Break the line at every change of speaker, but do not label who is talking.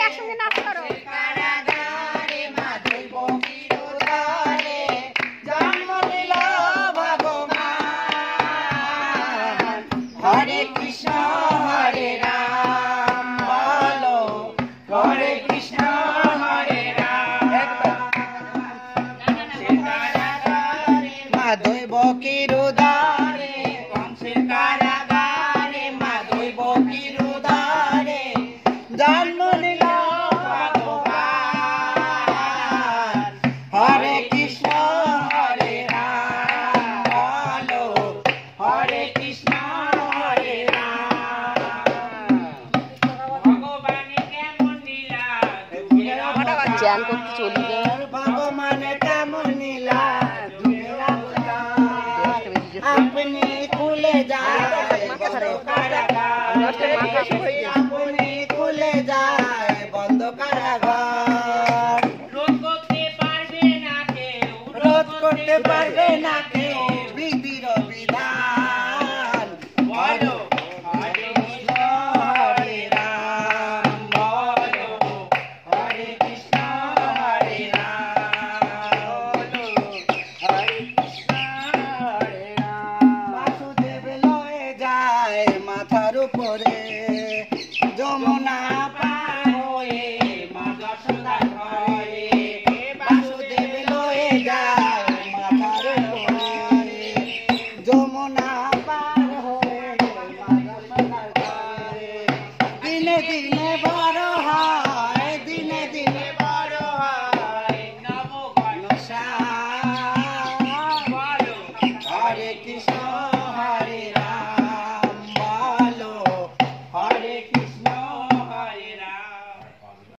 একসঙ্গে নাচ করো।
হরে কৃষ্ণ হরে রাম বলো, হরে কৃষ্ণ হরে রাম। মাধব কিরুদারে কংসের কারাগারে, মাধব কিরুদারে জন্ম নিল ভগবান। হরে কৃষ্ণ হরে রাম বলো, হরে কৃষ্ণ হরে রাম। ভগবানে কেমন লীলা
জ্যান করতে চলি রে।
ভগবানে কেমন লীলা আপনি খুলে যায় কারাগার।